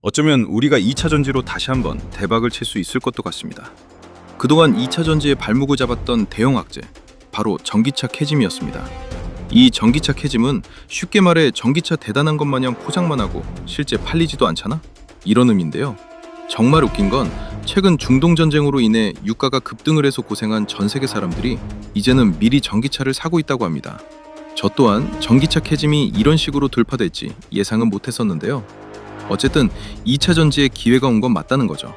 어쩌면 우리가 2차 전지로 다시 한번 대박을 칠 수 있을 것도 같습니다. 그동안 2차 전지의 발목을 잡았던 대형 악재, 바로 전기차 캐즘이었습니다. 이 전기차 캐즘은 쉽게 말해 전기차 대단한 것 마냥 포장만 하고 실제 팔리지도 않잖아? 이런 의미인데요. 정말 웃긴 건 최근 중동 전쟁으로 인해 유가가 급등을 해서 고생한 전 세계 사람들이 이제는 미리 전기차를 사고 있다고 합니다. 저 또한 전기차 캐즘이 이런 식으로 돌파될지 예상은 못했었는데요. 어쨌든 2차 전지의 기회가 온 건 맞다는 거죠.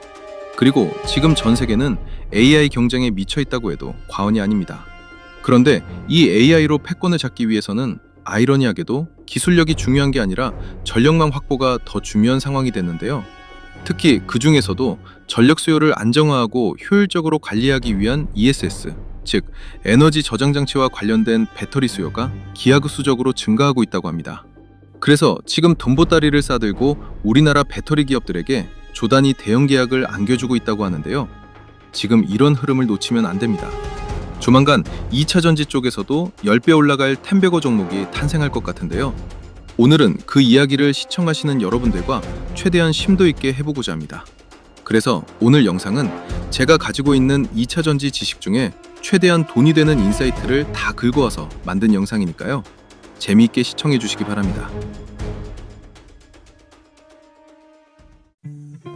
그리고 지금 전 세계는 AI 경쟁에 미쳐 있다고 해도 과언이 아닙니다. 그런데 이 AI로 패권을 잡기 위해서는 아이러니하게도 기술력이 중요한 게 아니라 전력망 확보가 더 중요한 상황이 됐는데요. 특히 그 중에서도 전력 수요를 안정화하고 효율적으로 관리하기 위한 ESS, 즉 에너지 저장 장치와 관련된 배터리 수요가 기하급수적으로 증가하고 있다고 합니다. 그래서 지금 돈보따리를 싸들고 우리나라 배터리 기업들에게 조단위 대형 계약을 안겨주고 있다고 하는데요. 지금 이런 흐름을 놓치면 안 됩니다. 조만간 2차 전지 쪽에서도 10배 올라갈 템베거 종목이 탄생할 것 같은데요. 오늘은 그 이야기를 시청하시는 여러분들과 최대한 심도 있게 해보고자 합니다. 그래서 오늘 영상은 제가 가지고 있는 2차 전지 지식 중에 최대한 돈이 되는 인사이트를 다 긁어와서 만든 영상이니까요. 재미있게 시청해 주시기 바랍니다.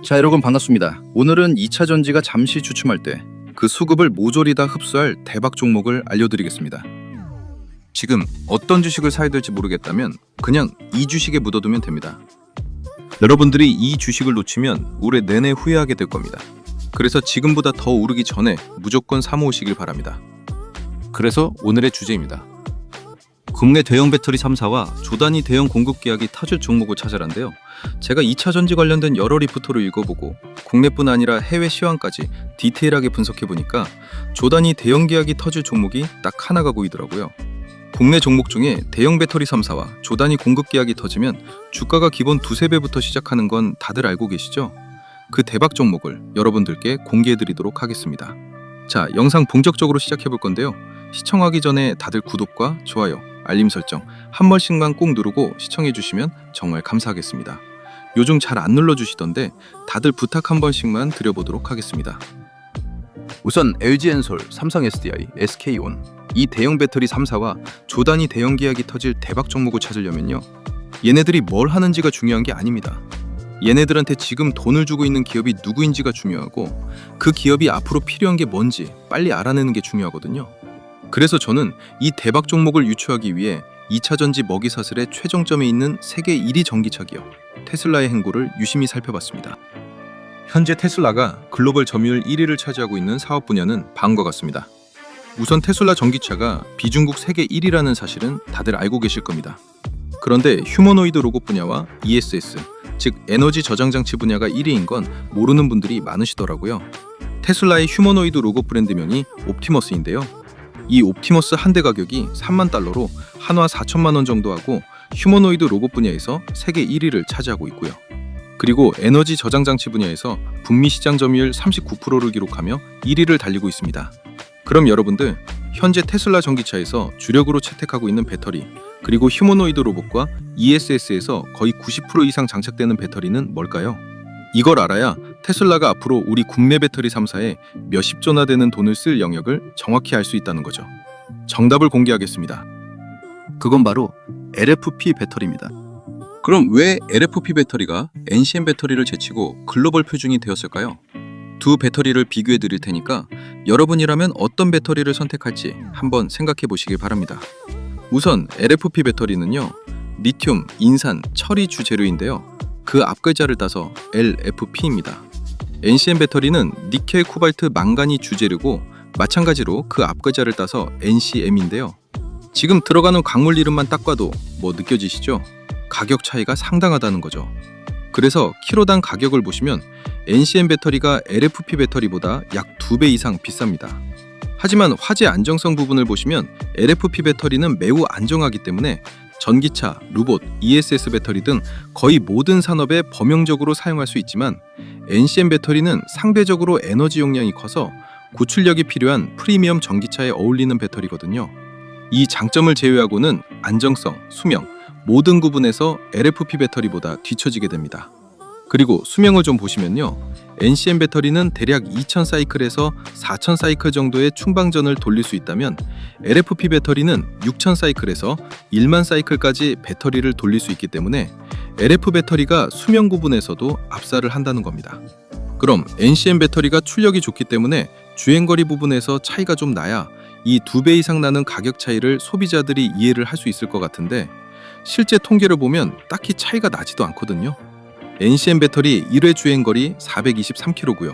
자, 여러분 반갑습니다. 오늘은 2차 전지가 잠시 주춤할 때 그 수급을 모조리 다 흡수할 대박 종목을 알려드리겠습니다. 지금 어떤 주식을 사야 될지 모르겠다면 그냥 이 주식에 묻어두면 됩니다. 여러분들이 이 주식을 놓치면 올해 내내 후회하게 될 겁니다. 그래서 지금보다 더 오르기 전에 무조건 사모으시길 바랍니다. 그래서 오늘의 주제입니다. 국내 대형 배터리 3사와 조단위 대형 공급 계약이 터질 종목을 찾으란데요. 제가 2차 전지 관련된 여러 리포트를 읽어보고 국내뿐 아니라 해외 시황까지 디테일하게 분석해보니까 조단위 대형 계약이 터질 종목이 딱 하나가 보이더라고요. 국내 종목 중에 대형 배터리 3사와 조단위 공급 계약이 터지면 주가가 기본 2~3배부터 시작하는 건 다들 알고 계시죠? 그 대박 종목을 여러분들께 공개해드리도록 하겠습니다. 자, 영상 본격적으로 시작해볼 건데요. 시청하기 전에 다들 구독과 좋아요, 알림 설정 한 번씩만 꼭 누르고 시청해주시면 정말 감사하겠습니다. 요즘 잘 안 눌러주시던데 다들 부탁 한 번씩만 드려보도록 하겠습니다. 우선 LG엔솔, 삼성SDI, SK온 이 대형 배터리 3사와 조단위 대형 계약이 터질 대박 종목을 찾으려면요. 얘네들이 뭘 하는지가 중요한 게 아닙니다. 얘네들한테 지금 돈을 주고 있는 기업이 누구인지가 중요하고 그 기업이 앞으로 필요한 게 뭔지 빨리 알아내는 게 중요하거든요. 그래서 저는 이 대박 종목을 유추하기 위해 2차 전지 먹이사슬의 최정점에 있는 세계 1위 전기차 기업 테슬라의 행보를 유심히 살펴봤습니다. 현재 테슬라가 글로벌 점유율 1위를 차지하고 있는 사업 분야는 다음과 같습니다. 우선 테슬라 전기차가 비중국 세계 1위라는 사실은 다들 알고 계실 겁니다. 그런데 휴머노이드 로봇 분야와 ESS, 즉 에너지 저장 장치 분야가 1위인 건 모르는 분들이 많으시더라고요. 테슬라의 휴머노이드 로봇 브랜드명이 옵티머스인데요. 이 옵티머스 한 대 가격이 3만 달러로 한화 4천만 원 정도 하고 휴머노이드 로봇 분야에서 세계 1위를 차지하고 있고요. 그리고 에너지 저장 장치 분야에서 북미 시장 점유율 39%를 기록하며 1위를 달리고 있습니다. 그럼 여러분들, 현재 테슬라 전기차에서 주력으로 채택하고 있는 배터리, 그리고 휴머노이드 로봇과 ESS에서 거의 90% 이상 장착되는 배터리는 뭘까요? 이걸 알아야 테슬라가 앞으로 우리 국내 배터리 3사에 몇십 조나 되는 돈을 쓸 영역을 정확히 알 수 있다는 거죠. 정답을 공개하겠습니다. 그건 바로 LFP 배터리입니다. 그럼 왜 LFP 배터리가 NCM 배터리를 제치고 글로벌 표준이 되었을까요? 두 배터리를 비교해 드릴 테니까 여러분이라면 어떤 배터리를 선택할지 한번 생각해 보시길 바랍니다. 우선 LFP 배터리는요, 리튬, 인산, 철이 주재료인데요. 그 앞글자를 따서 LFP입니다. NCM 배터리는 니켈, 코발트, 망간이 주재료고 마찬가지로 그 앞글자를 따서 NCM인데요. 지금 들어가는 광물 이름만 딱 봐도 뭐 느껴지시죠? 가격 차이가 상당하다는 거죠. 그래서 키로당 가격을 보시면 NCM 배터리가 LFP 배터리보다 약 2배 이상 비쌉니다. 하지만 화재 안정성 부분을 보시면 LFP 배터리는 매우 안정하기 때문에 전기차, 로봇, ESS 배터리 등 거의 모든 산업에 범용적으로 사용할 수 있지만 NCM 배터리는 상대적으로 에너지 용량이 커서 고출력이 필요한 프리미엄 전기차에 어울리는 배터리거든요. 이 장점을 제외하고는 안정성, 수명, 모든 부분에서 LFP 배터리보다 뒤처지게 됩니다. 그리고 수명을 좀 보시면요. NCM 배터리는 대략 2000 사이클에서 4000 사이클 정도의 충방전을 돌릴 수 있다면 LFP 배터리는 6000 사이클에서 1만 사이클까지 배터리를 돌릴 수 있기 때문에 LF 배터리가 수명 부분에서도 압살을 한다는 겁니다. 그럼 NCM 배터리가 출력이 좋기 때문에 주행거리 부분에서 차이가 좀 나야 이 2배 이상 나는 가격 차이를 소비자들이 이해를 할 수 있을 것 같은데 실제 통계를 보면 딱히 차이가 나지도 않거든요. NCM 배터리 1회 주행거리 423km고요.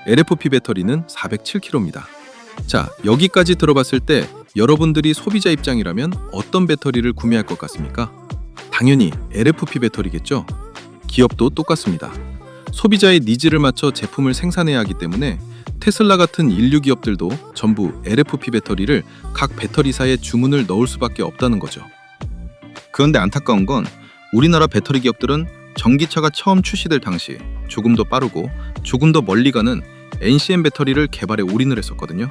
LFP 배터리는 407km입니다. 자, 여기까지 들어봤을 때 여러분들이 소비자 입장이라면 어떤 배터리를 구매할 것 같습니까? 당연히 LFP 배터리겠죠? 기업도 똑같습니다. 소비자의 니즈를 맞춰 제품을 생산해야 하기 때문에 테슬라 같은 인류 기업들도 전부 LFP 배터리를 각 배터리사에 주문을 넣을 수밖에 없다는 거죠. 그런데 안타까운 건 우리나라 배터리 기업들은 전기차가 처음 출시될 당시 조금 더 빠르고 조금 더 멀리 가는 NCM 배터리를 개발에 올인을 했었거든요.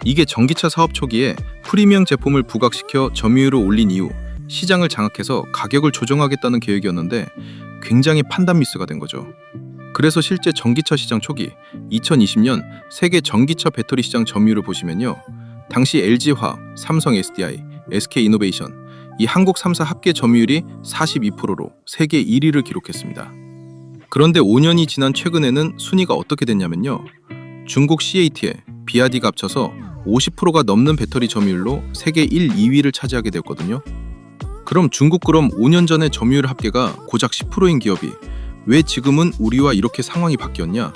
이게 전기차 사업 초기에 프리미엄 제품을 부각시켜 점유율을 올린 이후 시장을 장악해서 가격을 조정하겠다는 계획이었는데 굉장히 판단 미스가 된 거죠. 그래서 실제 전기차 시장 초기 2020년 세계 전기차 배터리 시장 점유율을 보시면요. 당시 LG화학, 삼성 SDI, SK이노베이션 이 한국 3사 합계 점유율이 42%로 세계 1위를 기록했습니다. 그런데 5년이 지난 최근에는 순위가 어떻게 됐냐면요. 중국 CAT에 비아디가 합쳐서 50%가 넘는 배터리 점유율로 세계 1, 2위를 차지하게 되었거든요. 그럼 중국 그럼 5년 전에 점유율 합계가 고작 10%인 기업이 왜 지금은 우리와 이렇게 상황이 바뀌었냐?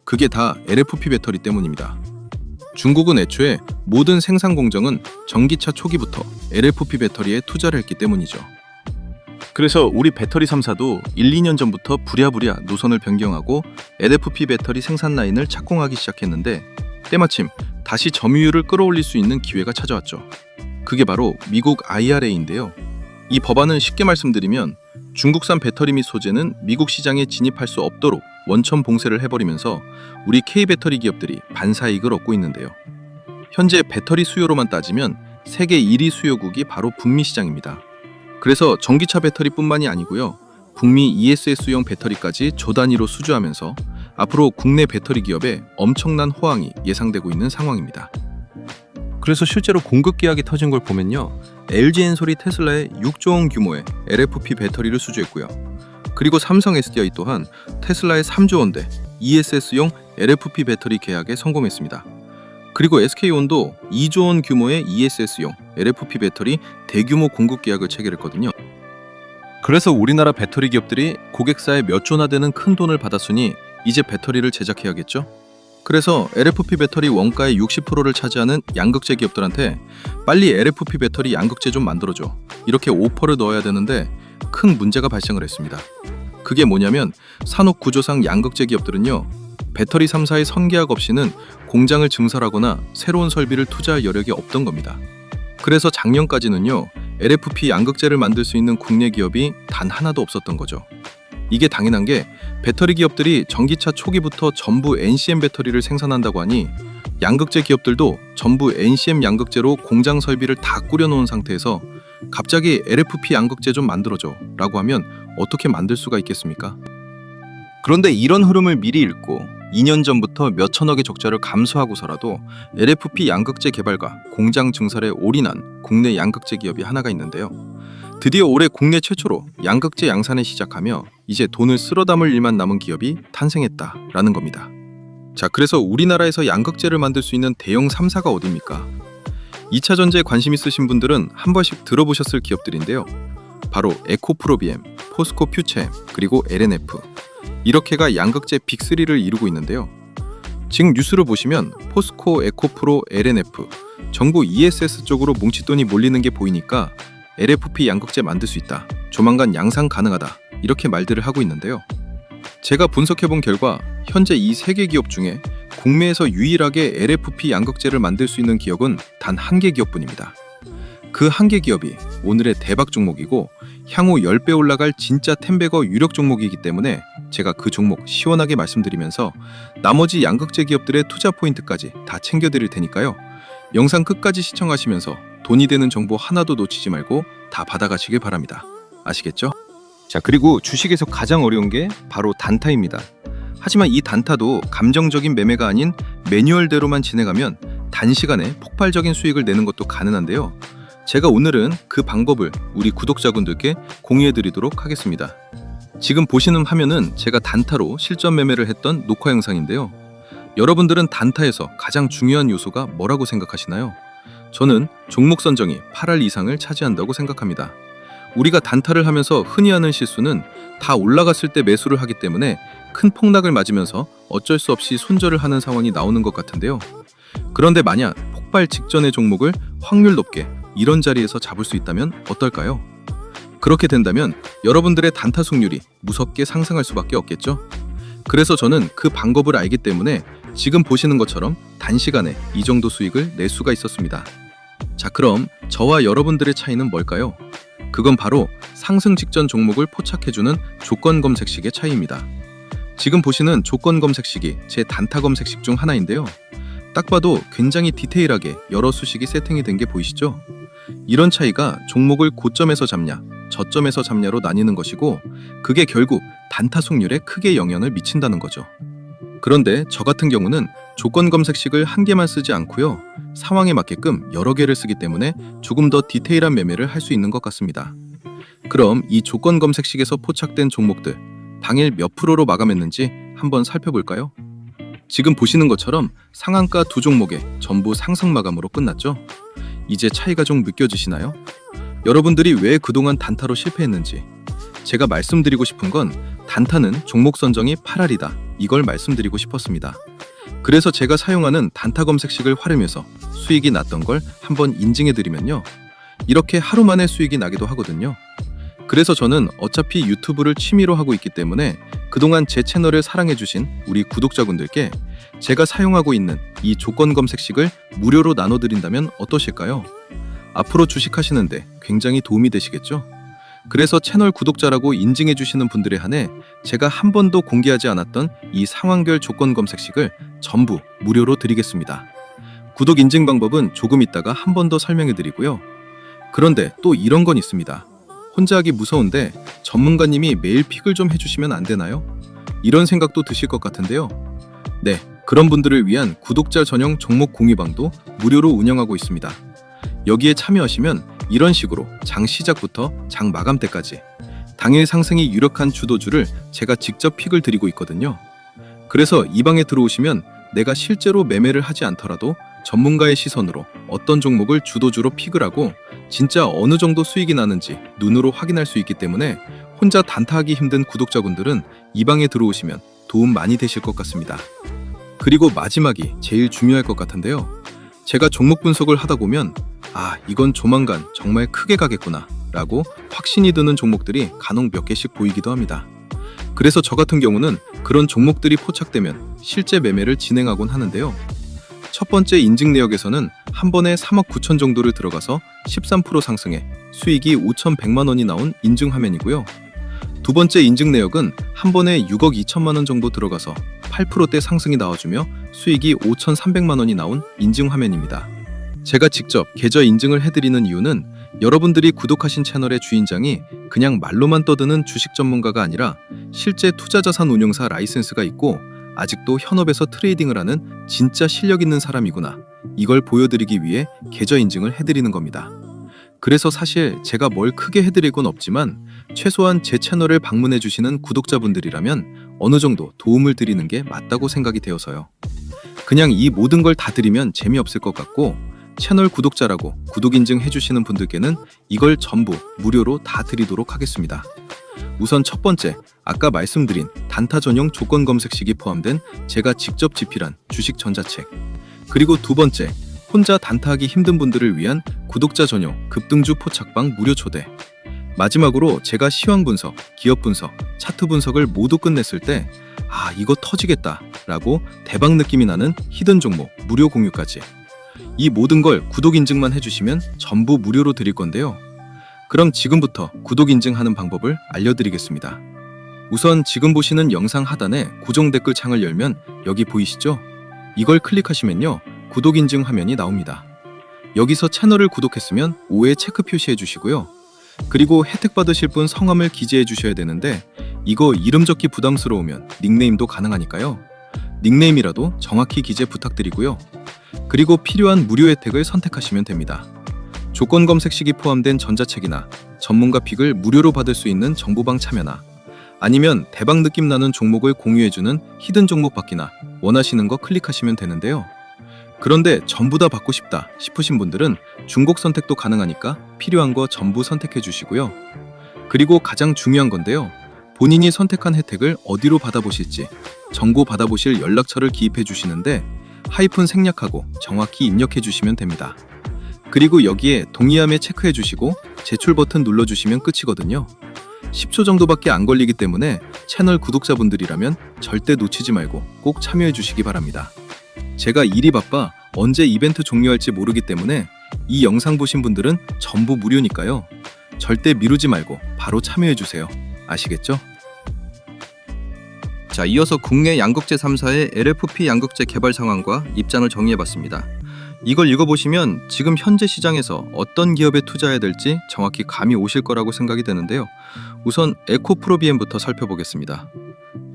그게 다 LFP 배터리 때문입니다. 중국은 애초에 모든 생산 공정은 전기차 초기부터 LFP 배터리에 투자를 했기 때문이죠. 그래서 우리 배터리 3사도 1, 2년 전부터 부랴부랴 노선을 변경하고 LFP 배터리 생산 라인을 착공하기 시작했는데 때마침 다시 점유율을 끌어올릴 수 있는 기회가 찾아왔죠. 그게 바로 미국 IRA인데요. 이 법안은 쉽게 말씀드리면 중국산 배터리 및 소재는 미국 시장에 진입할 수 없도록 원천 봉쇄를 해버리면서 우리 K배터리 기업들이 반사이익을 얻고 있는데요. 현재 배터리 수요로만 따지면 세계 1위 수요국이 바로 북미 시장입니다. 그래서 전기차 배터리뿐만이 아니고요. 북미 ESS용 배터리까지 조 단위로 수주하면서 앞으로 국내 배터리 기업에 엄청난 호황이 예상되고 있는 상황입니다. 그래서 실제로 공급 계약이 터진 걸 보면요. LG엔솔이 테슬라에 6조 원 규모의 LFP 배터리를 수주했고요. 그리고 삼성 SDI 또한 테슬라의 3조 원대 ESS용 LFP 배터리 계약에 성공했습니다. 그리고 SK온도 2조 원 규모의 ESS용 LFP 배터리 대규모 공급 계약을 체결했거든요. 그래서 우리나라 배터리 기업들이 고객사에 몇 조나 되는 큰 돈을 받았으니 이제 배터리를 제작해야겠죠? 그래서 LFP 배터리 원가의 60%를 차지하는 양극재 기업들한테 빨리 LFP 배터리 양극재 좀 만들어줘. 이렇게 오퍼를 넣어야 되는데 큰 문제가 발생을 했습니다. 그게 뭐냐면 산업 구조상 양극재 기업들은요. 배터리 3사의 선계약 없이는 공장을 증설하거나 새로운 설비를 투자할 여력이 없던 겁니다. 그래서 작년까지는요. LFP 양극재를 만들 수 있는 국내 기업이 단 하나도 없었던 거죠. 이게 당연한 게 배터리 기업들이 전기차 초기부터 전부 NCM 배터리를 생산한다고 하니 양극재 기업들도 전부 NCM 양극재로 공장 설비를 다 꾸려놓은 상태에서 갑자기 LFP 양극재 좀 만들어줘 라고 하면 어떻게 만들 수가 있겠습니까? 그런데 이런 흐름을 미리 읽고 2년 전부터 몇천억의 적자를 감수하고서라도 LFP 양극재 개발과 공장 증설에 올인한 국내 양극재 기업이 하나가 있는데요. 드디어 올해 국내 최초로 양극재 양산을 시작하며 이제 돈을 쓸어 담을 일만 남은 기업이 탄생했다라는 겁니다. 자, 그래서 우리나라에서 양극재를 만들 수 있는 대형 3사가 어디입니까? 2차 전지에 관심 있으신 분들은 한 번씩 들어보셨을 기업들인데요. 바로 에코프로비엠, 포스코 퓨체엠, 그리고 LNF 이렇게가 양극재 빅3를 이루고 있는데요. 지금 뉴스를 보시면 포스코, 에코프로, LNF 전부 ESS 쪽으로 뭉칫돈이 몰리는 게 보이니까 LFP 양극재 만들 수 있다. 조만간 양산 가능하다. 이렇게 말들을 하고 있는데요. 제가 분석해본 결과 현재 이 3개 기업 중에 국내에서 유일하게 LFP 양극재를 만들 수 있는 기업은 단 1개 기업뿐입니다. 그 1개 기업이 오늘의 대박 종목이고 향후 10배 올라갈 진짜 텐베거 유력 종목이기 때문에 제가 그 종목 시원하게 말씀드리면서 나머지 양극재 기업들의 투자 포인트까지 다 챙겨드릴 테니까요. 영상 끝까지 시청하시면서 돈이 되는 정보 하나도 놓치지 말고 다 받아가시길 바랍니다. 아시겠죠? 자, 그리고 주식에서 가장 어려운 게 바로 단타입니다. 하지만 이 단타도 감정적인 매매가 아닌 매뉴얼대로만 진행하면 단시간에 폭발적인 수익을 내는 것도 가능한데요. 제가 오늘은 그 방법을 우리 구독자분들께 공유해 드리도록 하겠습니다. 지금 보시는 화면은 제가 단타로 실전 매매를 했던 녹화 영상인데요. 여러분들은 단타에서 가장 중요한 요소가 뭐라고 생각하시나요? 저는 종목 선정이 8할 이상을 차지한다고 생각합니다. 우리가 단타를 하면서 흔히 하는 실수는 다 올라갔을 때 매수를 하기 때문에 큰 폭락을 맞으면서 어쩔 수 없이 손절을 하는 상황이 나오는 것 같은데요. 그런데 만약 폭발 직전의 종목을 확률 높게 이런 자리에서 잡을 수 있다면 어떨까요? 그렇게 된다면 여러분들의 단타 승률이 무섭게 상승할 수밖에 없겠죠? 그래서 저는 그 방법을 알기 때문에 지금 보시는 것처럼 단시간에 이 정도 수익을 낼 수가 있었습니다. 자, 그럼 저와 여러분들의 차이는 뭘까요? 그건 바로 상승 직전 종목을 포착해주는 조건 검색식의 차이입니다. 지금 보시는 조건 검색식이 제 단타 검색식 중 하나인데요. 딱 봐도 굉장히 디테일하게 여러 수식이 세팅이 된 게 보이시죠? 이런 차이가 종목을 고점에서 잡냐, 저점에서 잡냐로 나뉘는 것이고, 그게 결국 단타 승률에 크게 영향을 미친다는 거죠. 그런데 저 같은 경우는 조건 검색식을 한 개만 쓰지 않고요. 상황에 맞게끔 여러 개를 쓰기 때문에 조금 더 디테일한 매매를 할 수 있는 것 같습니다. 그럼 이 조건 검색식에서 포착된 종목들, 당일 몇 프로로 마감했는지 한번 살펴볼까요? 지금 보시는 것처럼 상한가 두 종목에 전부 상승 마감으로 끝났죠? 이제 차이가 좀 느껴지시나요? 여러분들이 왜 그동안 단타로 실패했는지, 제가 말씀드리고 싶은 건 단타는 종목 선정이 8할이다, 이걸 말씀드리고 싶었습니다. 그래서 제가 사용하는 단타 검색식을 활용해서 수익이 났던 걸 한번 인증해드리면요, 이렇게 하루 만에 수익이 나기도 하거든요. 그래서 저는 어차피 유튜브를 취미로 하고 있기 때문에 그동안 제 채널을 사랑해주신 우리 구독자분들께 제가 사용하고 있는 이 조건 검색식을 무료로 나눠드린다면 어떠실까요? 앞으로 주식하시는데 굉장히 도움이 되시겠죠? 그래서 채널 구독자라고 인증해주시는 분들에 한해 제가 한 번도 공개하지 않았던 이 상황별 조건 검색식을 전부 무료로 드리겠습니다. 구독 인증 방법은 조금 있다가 한 번 더 설명해드리고요. 그런데 또 이런 건 있습니다. 혼자 하기 무서운데 전문가님이 매일 픽을 좀 해주시면 안 되나요? 이런 생각도 드실 것 같은데요. 네, 그런 분들을 위한 구독자 전용 종목 공유방도 무료로 운영하고 있습니다. 여기에 참여하시면 이런 식으로 장 시작부터 장 마감 때까지 당일 상승이 유력한 주도주를 제가 직접 픽을 드리고 있거든요. 그래서 이 방에 들어오시면 내가 실제로 매매를 하지 않더라도 전문가의 시선으로 어떤 종목을 주도주로 픽을 하고 진짜 어느 정도 수익이 나는지 눈으로 확인할 수 있기 때문에 혼자 단타하기 힘든 구독자분들은 이 방에 들어오시면 도움 많이 되실 것 같습니다. 그리고 마지막이 제일 중요할 것 같은데요. 제가 종목 분석을 하다 보면 이건 조만간 정말 크게 가겠구나 라고 확신이 드는 종목들이 간혹 몇 개씩 보이기도 합니다. 그래서 저 같은 경우는 그런 종목들이 포착되면 실제 매매를 진행하곤 하는데요. 첫 번째 인증 내역에서는 한 번에 3억 9천 정도를 들어가서 13% 상승해 수익이 5,100만 원이 나온 인증 화면이고요. 두 번째 인증 내역은 한 번에 6억 2천만 원 정도 들어가서 8%대 상승이 나와주며 수익이 5,300만 원이 나온 인증 화면입니다. 제가 직접 계좌 인증을 해드리는 이유는 여러분들이 구독하신 채널의 주인장이 그냥 말로만 떠드는 주식 전문가가 아니라 실제 투자자산 운용사 라이센스가 있고 아직도 현업에서 트레이딩을 하는 진짜 실력 있는 사람이구나, 이걸 보여드리기 위해 계좌 인증을 해드리는 겁니다. 그래서 사실 제가 뭘 크게 해드릴 건 없지만 최소한 제 채널을 방문해주시는 구독자분들이라면 어느 정도 도움을 드리는 게 맞다고 생각이 되어서요. 그냥 이 모든 걸 다 드리면 재미없을 것 같고 채널 구독자라고 구독 인증 해주시는 분들께는 이걸 전부 무료로 다 드리도록 하겠습니다. 우선 첫 번째, 아까 말씀드린 단타 전용 조건 검색식이 포함된 제가 직접 집필한 주식 전자책, 그리고 두 번째, 혼자 단타하기 힘든 분들을 위한 구독자 전용 급등주 포착방 무료 초대, 마지막으로 제가 시황 분석, 기업 분석, 차트 분석을 모두 끝냈을 때 이거 터지겠다 라고 대박 느낌이 나는 히든 종목 무료 공유까지, 이 모든 걸 구독 인증만 해주시면 전부 무료로 드릴 건데요. 그럼 지금부터 구독 인증하는 방법을 알려드리겠습니다. 우선 지금 보시는 영상 하단에 고정 댓글 창을 열면 여기 보이시죠? 이걸 클릭하시면요, 구독 인증 화면이 나옵니다. 여기서 채널을 구독했으면 5에 체크 표시해 주시고요. 그리고 혜택 받으실 분 성함을 기재해 주셔야 되는데 이거 이름 적기 부담스러우면 닉네임도 가능하니까요. 닉네임이라도 정확히 기재 부탁드리고요. 그리고 필요한 무료 혜택을 선택하시면 됩니다. 조건 검색식이 포함된 전자책이나 전문가 픽을 무료로 받을 수 있는 정보방 참여나 아니면 대박 느낌 나는 종목을 공유해주는 히든 종목 받기나 원하시는 거 클릭하시면 되는데요. 그런데 전부 다 받고 싶다 싶으신 분들은 중복 선택도 가능하니까 필요한 거 전부 선택해 주시고요. 그리고 가장 중요한 건데요. 본인이 선택한 혜택을 어디로 받아보실지 정보 받아보실 연락처를 기입해 주시는데 하이픈 생략하고 정확히 입력해 주시면 됩니다. 그리고 여기에 동의함에 체크해 주시고 제출 버튼 눌러주시면 끝이거든요. 10초 정도밖에 안 걸리기 때문에 채널 구독자분들이라면 절대 놓치지 말고 꼭 참여해 주시기 바랍니다. 제가 일이 바빠 언제 이벤트 종료할지 모르기 때문에 이 영상 보신 분들은 전부 무료니까요. 절대 미루지 말고 바로 참여해 주세요. 아시겠죠? 자, 이어서 국내 양극재 3사의 LFP 양극재 개발 상황과 입장을 정리해봤습니다. 이걸 읽어보시면 지금 현재 시장에서 어떤 기업에 투자해야 될지 정확히 감이 오실 거라고 생각이 되는데요. 우선 에코프로비엠부터 살펴보겠습니다.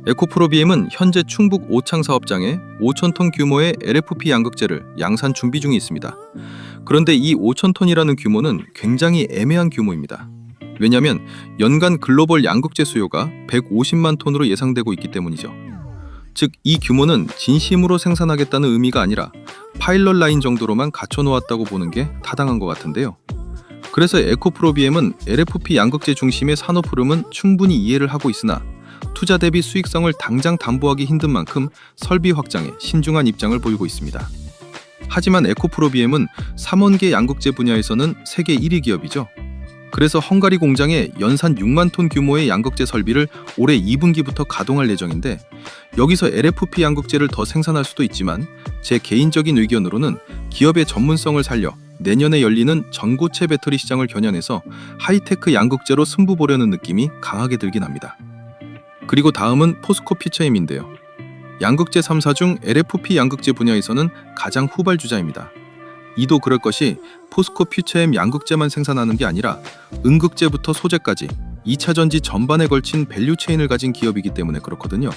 에코프로비엠은 현재 충북 오창 사업장에 5,000톤 규모의 LFP 양극재를 양산 준비 중에 있습니다. 그런데 이 5,000톤이라는 규모는 굉장히 애매한 규모입니다. 왜냐하면 연간 글로벌 양극재 수요가 150만 톤으로 예상되고 있기 때문이죠. 즉, 이 규모는 진심으로 생산하겠다는 의미가 아니라 파일럿 라인 정도로만 갖춰놓았다고 보는 게 타당한 것 같은데요. 그래서 에코프로비엠은 LFP 양극재 중심의 산업 흐름은 충분히 이해를 하고 있으나 투자 대비 수익성을 당장 담보하기 힘든 만큼 설비 확장에 신중한 입장을 보이고 있습니다. 하지만 에코프로비엠은 삼원계 양극재 분야에서는 세계 1위 기업이죠. 그래서 헝가리 공장에 연산 6만 톤 규모의 양극재 설비를 올해 2분기부터 가동할 예정인데 여기서 LFP 양극재를 더 생산할 수도 있지만 제 개인적인 의견으로는 기업의 전문성을 살려 내년에 열리는 전고체 배터리 시장을 겨냥해서 하이테크 양극재로 승부 보려는 느낌이 강하게 들긴 합니다. 그리고 다음은 포스코 퓨처엠인데요. 양극재 3사 중 LFP 양극재 분야에서는 가장 후발주자입니다. 이도 그럴 것이 포스코 퓨처엠 양극재만 생산하는 게 아니라 음극재부터 소재까지 2차 전지 전반에 걸친 밸류체인을 가진 기업이기 때문에 그렇거든요.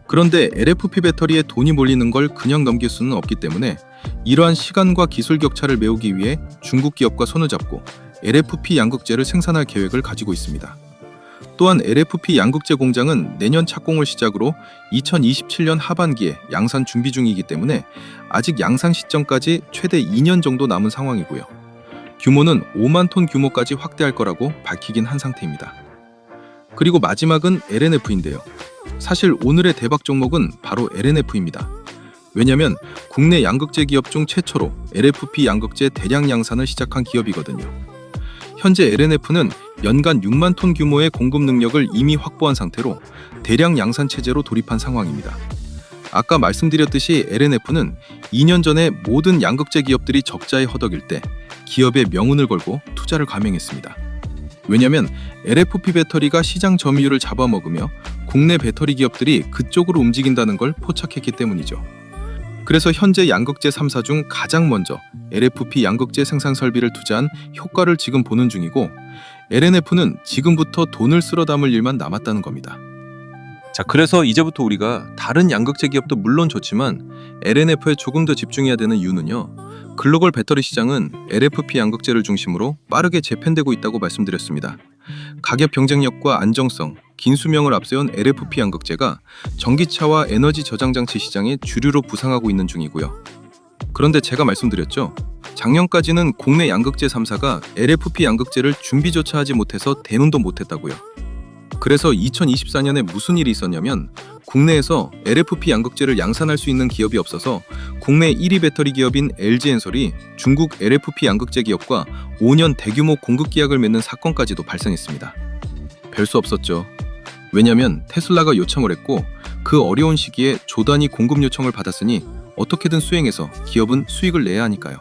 그런데 LFP 배터리에 돈이 몰리는 걸 그냥 넘길 수는 없기 때문에 이러한 시간과 기술 격차를 메우기 위해 중국 기업과 손을 잡고 LFP 양극재를 생산할 계획을 가지고 있습니다. 또한 LFP 양극재 공장은 내년 착공을 시작으로 2027년 하반기에 양산 준비 중이기 때문에 아직 양산 시점까지 최대 2년 정도 남은 상황이고요. 규모는 5만 톤 규모까지 확대할 거라고 밝히긴 한 상태입니다. 그리고 마지막은 LNF인데요. 사실 오늘의 대박 종목은 바로 LNF입니다. 왜냐면 국내 양극재 기업 중 최초로 LFP 양극재 대량 양산을 시작한 기업이거든요. 현재 LNF는 연간 6만 톤 규모의 공급 능력을 이미 확보한 상태로 대량 양산 체제로 돌입한 상황입니다. 아까 말씀드렸듯이 LNF는 2년 전에 모든 양극재 기업들이 적자에 허덕일 때 기업의 명운을 걸고 투자를 감행했습니다. 왜냐면 LFP 배터리가 시장 점유율을 잡아먹으며 국내 배터리 기업들이 그쪽으로 움직인다는 걸 포착했기 때문이죠. 그래서 현재 양극재 3사 중 가장 먼저 LFP 양극재 생산 설비를 투자한 효과를 지금 보는 중이고 LNF는 지금부터 돈을 쓸어 담을 일만 남았다는 겁니다. 자, 그래서 이제부터 우리가 다른 양극재 기업도 물론 좋지만 LNF에 조금 더 집중해야 되는 이유는요. 글로벌 배터리 시장은 LFP 양극재를 중심으로 빠르게 재편되고 있다고 말씀드렸습니다. 가격 경쟁력과 안정성, 긴 수명을 앞세운 LFP 양극재가 전기차와 에너지 저장 장치 시장의 주류로 부상하고 있는 중이고요. 그런데 제가 말씀드렸죠. 작년까지는 국내 양극재 3사가 LFP 양극재를 준비조차 하지 못해서 대응도 못했다고요. 그래서 2024년에 무슨 일이 있었냐면 국내에서 LFP 양극재를 양산할 수 있는 기업이 없어서 국내 1위 배터리 기업인 LG엔솔이 중국 LFP 양극재 기업과 5년 대규모 공급 계약을 맺는 사건까지도 발생했습니다. 별 수 없었죠. 왜냐면 테슬라가 요청을 했고 그 어려운 시기에 조단위 공급 요청을 받았으니 어떻게든 수행해서 기업은 수익을 내야 하니까요.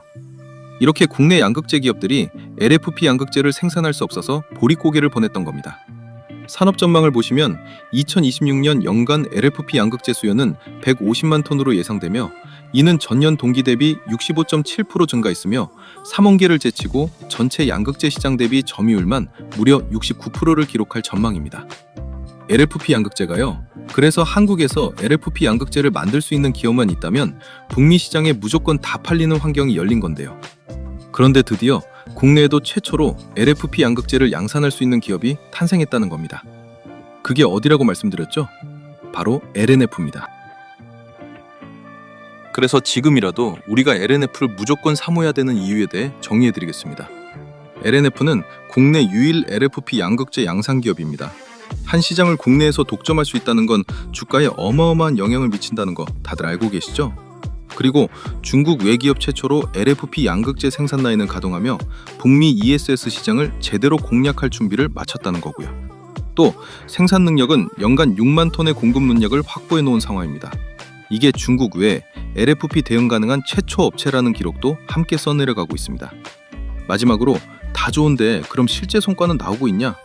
이렇게 국내 양극재 기업들이 LFP 양극재를 생산할 수 없어서 보릿고개를 보냈던 겁니다. 산업 전망을 보시면 2026년 연간 LFP 양극재 수요는 150만 톤으로 예상되며 이는 전년 동기 대비 65.7% 증가했으며 3원기를 제치고 전체 양극재 시장 대비 점유율만 무려 69%를 기록할 전망입니다. LFP 양극재가요. 그래서 한국에서 LFP 양극재를 만들 수 있는 기업만 있다면 북미 시장에 무조건 다 팔리는 환경이 열린 건데요. 그런데 드디어 국내에도 최초로 LFP 양극재를 양산할 수 있는 기업이 탄생했다는 겁니다. 그게 어디라고 말씀드렸죠? 바로 LNF입니다. 그래서 지금이라도 우리가 LNF를 무조건 사모해야 되는 이유에 대해 정리해드리겠습니다. LNF는 국내 유일 LFP 양극재 양산 기업입니다. 한 시장을 국내에서 독점할 수 있다는 건 주가에 어마어마한 영향을 미친다는 거 다들 알고 계시죠? 그리고 중국 외기업 최초로 LFP 양극재 생산 라인을 가동하며 북미 ESS 시장을 제대로 공략할 준비를 마쳤다는 거고요. 또 생산 능력은 연간 6만 톤의 공급 능력을 확보해 놓은 상황입니다. 이게 중국 외에 LFP 대응 가능한 최초 업체라는 기록도 함께 써내려가고 있습니다. 마지막으로 다 좋은데 그럼 실제 성과는 나오고 있냐?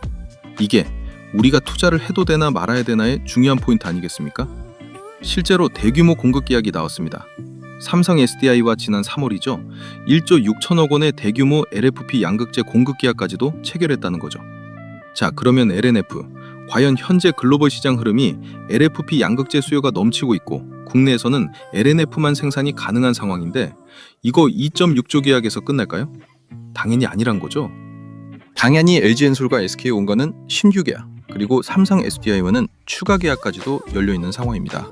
이게 우리가 투자를 해도 되나 말아야 되나의 중요한 포인트 아니겠습니까? 실제로 대규모 공급 계약이 나왔습니다. 삼성 SDI와 지난 3월이죠. 1조 6천억 원의 대규모 LFP 양극재 공급 계약까지도 체결했다는 거죠. 자, 그러면 LNF, 과연 현재 글로벌 시장 흐름이 LFP 양극재 수요가 넘치고 있고 국내에서는 LNF만 생산이 가능한 상황인데 이거 2.6조 계약에서 끝날까요? 당연히 아니란 거죠. 당연히 LG엔솔과 SK온과는 신규 계약, 그리고 삼성 SDI와는 추가 계약까지도 열려있는 상황입니다.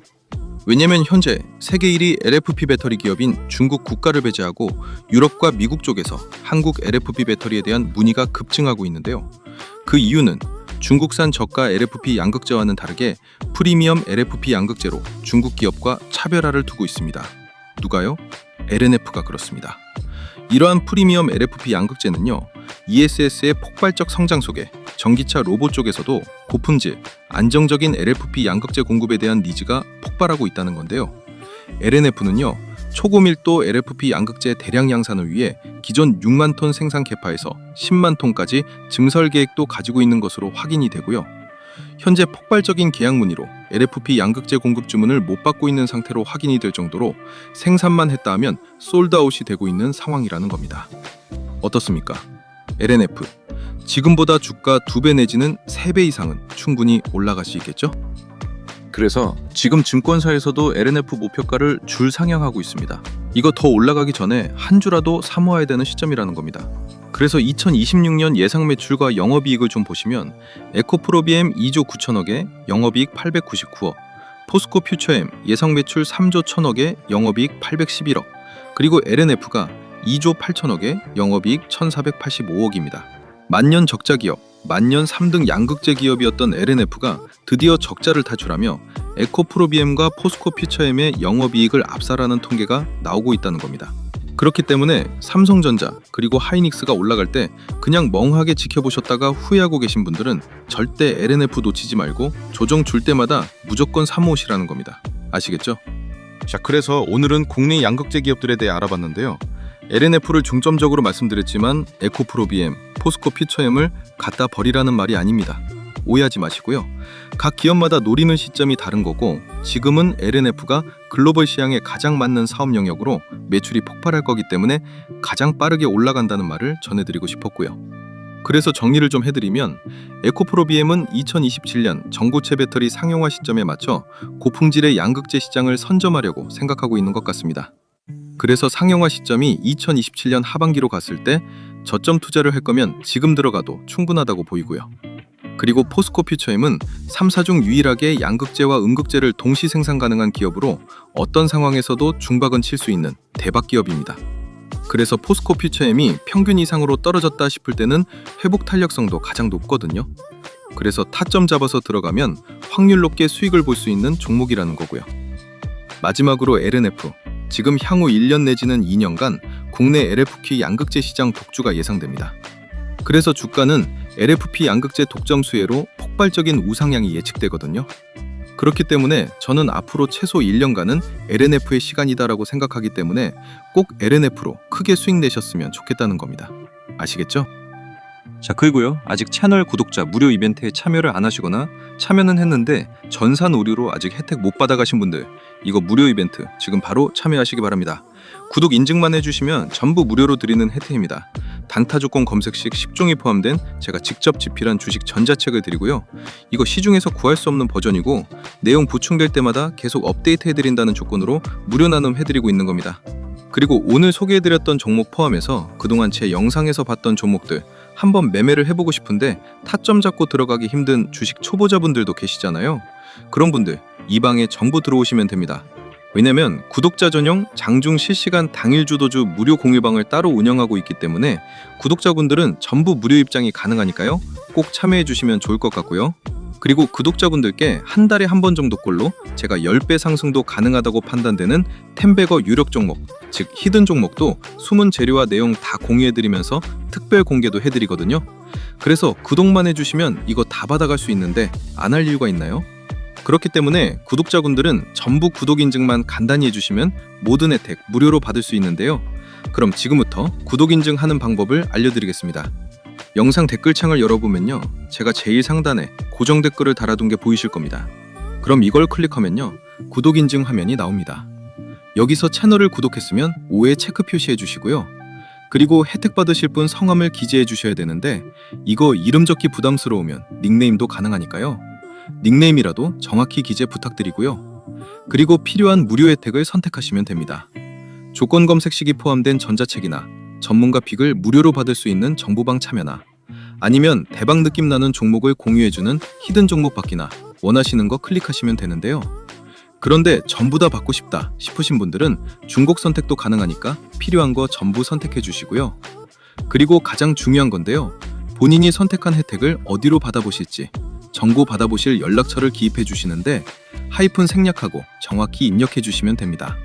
왜냐면 현재 세계 1위 LFP 배터리 기업인 중국 국가를 배제하고 유럽과 미국 쪽에서 한국 LFP 배터리에 대한 문의가 급증하고 있는데요. 그 이유는 중국산 저가 LFP 양극재와는 다르게 프리미엄 LFP 양극재로 중국 기업과 차별화를 두고 있습니다. 누가요? LNF가 그렇습니다. 이러한 프리미엄 LFP 양극재는요, ESS의 폭발적 성장 속에 전기차 로봇 쪽에서도 고품질, 안정적인 LFP 양극재 공급에 대한 니즈가 폭발하고 있다는 건데요. LNF는요, 초고밀도 LFP 양극재 대량 양산을 위해 기존 6만 톤 생산 캐파에서 10만 톤까지 증설 계획도 가지고 있는 것으로 확인이 되고요. 현재 폭발적인 계약 문의로 LFP 양극재 공급 주문을 못 받고 있는 상태로 확인이 될 정도로 생산만 했다 하면 솔드아웃이 되고 있는 상황이라는 겁니다. 어떻습니까? LNF, 지금보다 주가 2배 내지는 3배 이상은 충분히 올라갈 수 있겠죠? 그래서 지금 증권사에서도 LNF 목표가를 줄 상향하고 있습니다. 이거 더 올라가기 전에 한 주라도 사모아야 되는 시점이라는 겁니다. 그래서 2026년 예상 매출과 영업이익을 좀 보시면 에코프로비엠 2조 9천억에 영업이익 899억, 포스코 퓨처엠 예상 매출 3조 1천억에 영업이익 811억, 그리고 LNF가 2조 8천억에 영업이익 1485억입니다. 만년 적자 기업, 만년 3등 양극재 기업이었던 LNF가 드디어 적자를 탈출하며 에코프로비엠과 포스코 퓨처엠의 영업이익을 압살하는 통계가 나오고 있다는 겁니다. 그렇기 때문에 삼성전자 그리고 하이닉스가 올라갈 때 그냥 멍하게 지켜보셨다가 후회하고 계신 분들은 절대 LNF 놓치지 말고 조정 줄 때마다 무조건 사모으시라는 겁니다. 아시겠죠? 자, 그래서 오늘은 국내 양극재 기업들에 대해 알아봤는데요. LNF를 중점적으로 말씀드렸지만 에코프로비엠, 포스코 퓨처엠을 갖다 버리라는 말이 아닙니다. 오해하지 마시고요. 각 기업마다 노리는 시점이 다른 거고 지금은 LNF가 글로벌 시장에 가장 맞는 사업 영역으로 매출이 폭발할 거기 때문에 가장 빠르게 올라간다는 말을 전해드리고 싶었고요. 그래서 정리를 좀 해드리면 에코프로비엠은 2027년 전고체 배터리 상용화 시점에 맞춰 고품질의 양극재 시장을 선점하려고 생각하고 있는 것 같습니다. 그래서 상용화 시점이 2027년 하반기로 갔을 때 저점 투자를 할 거면 지금 들어가도 충분하다고 보이고요. 그리고 포스코 퓨처엠은 3사 중 유일하게 양극재와 음극재를 동시 생산 가능한 기업으로 어떤 상황에서도 중박은 칠 수 있는 대박 기업입니다. 그래서 포스코 퓨처엠이 평균 이상으로 떨어졌다 싶을 때는 회복 탄력성도 가장 높거든요. 그래서 타점 잡아서 들어가면 확률 높게 수익을 볼 수 있는 종목이라는 거고요. 마지막으로 LNF, 지금 향후 1년 내지는 2년간 국내 LFP 양극재 시장 독주가 예상됩니다. 그래서 주가는 LFP 양극재 독점 수혜로 폭발적인 우상향이 예측되거든요. 그렇기 때문에 저는 앞으로 최소 1년간은 LNF의 시간이다라고 생각하기 때문에 꼭 LNF로 크게 수익 내셨으면 좋겠다는 겁니다. 아시겠죠? 자, 그리고요. 아직 채널 구독자 무료 이벤트에 참여를 안 하시거나 참여는 했는데 전산 오류로 아직 혜택 못 받아가신 분들, 이거 무료 이벤트 지금 바로 참여하시기 바랍니다. 구독 인증만 해주시면 전부 무료로 드리는 혜택입니다. 단타 조건 검색 시 10종이 포함된 제가 직접 집필한 주식 전자책을 드리고요. 이거 시중에서 구할 수 없는 버전이고 내용 보충될 때마다 계속 업데이트 해드린다는 조건으로 무료 나눔 해드리고 있는 겁니다. 그리고 오늘 소개해드렸던 종목 포함해서 그동안 제 영상에서 봤던 종목들 한번 매매를 해보고 싶은데 타점 잡고 들어가기 힘든 주식 초보자분들도 계시잖아요. 그런 분들 이 방에 전부 들어오시면 됩니다. 왜냐면 구독자 전용 장중 실시간 당일 주도주 무료 공유방을 따로 운영하고 있기 때문에 구독자분들은 전부 무료 입장이 가능하니까요. 꼭 참여해 주시면 좋을 것 같고요. 그리고 구독자분들께 한 달에 한 번 정도꼴로 제가 10배 상승도 가능하다고 판단되는 템베거 유력 종목, 즉 히든 종목도 숨은 재료와 내용 다 공유해드리면서 특별 공개도 해드리거든요. 그래서 구독만 해주시면 이거 다 받아갈 수 있는데 안 할 이유가 있나요? 그렇기 때문에 구독자분들은 전부 구독 인증만 간단히 해주시면 모든 혜택 무료로 받을 수 있는데요. 그럼 지금부터 구독 인증하는 방법을 알려드리겠습니다. 영상 댓글창을 열어보면요, 제가 제일 상단에 고정 댓글을 달아둔 게 보이실 겁니다. 그럼 이걸 클릭하면요, 구독 인증 화면이 나옵니다. 여기서 채널을 구독했으면 5에 체크 표시해 주시고요. 그리고 혜택 받으실 분 성함을 기재해 주셔야 되는데 이거 이름 적기 부담스러우면 닉네임도 가능하니까요. 닉네임이라도 정확히 기재 부탁드리고요. 그리고 필요한 무료 혜택을 선택하시면 됩니다. 조건 검색 시기 포함된 전자책이나 전문가 픽을 무료로 받을 수 있는 정보방 참여나 아니면 대박 느낌 나는 종목을 공유해주는 히든 종목 받기나 원하시는 거 클릭하시면 되는데요. 그런데 전부 다 받고 싶다 싶으신 분들은 중복 선택도 가능하니까 필요한 거 전부 선택해 주시고요. 그리고 가장 중요한 건데요. 본인이 선택한 혜택을 어디로 받아보실지 정보 받아보실 연락처를 기입해 주시는데 하이픈 생략하고 정확히 입력해 주시면 됩니다.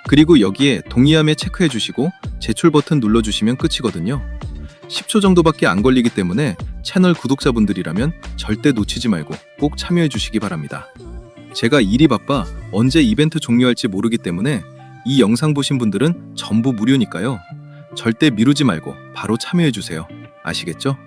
그리고 여기에 동의함에 체크해 주시고 제출 버튼 눌러주시면 끝이거든요. 10초 정도밖에 안 걸리기 때문에 채널 구독자분들이라면 절대 놓치지 말고 꼭 참여해 주시기 바랍니다. 제가 일이 바빠 언제 이벤트 종료할지 모르기 때문에 이 영상 보신 분들은 전부 무료니까요. 절대 미루지 말고 바로 참여해 주세요. 아시겠죠?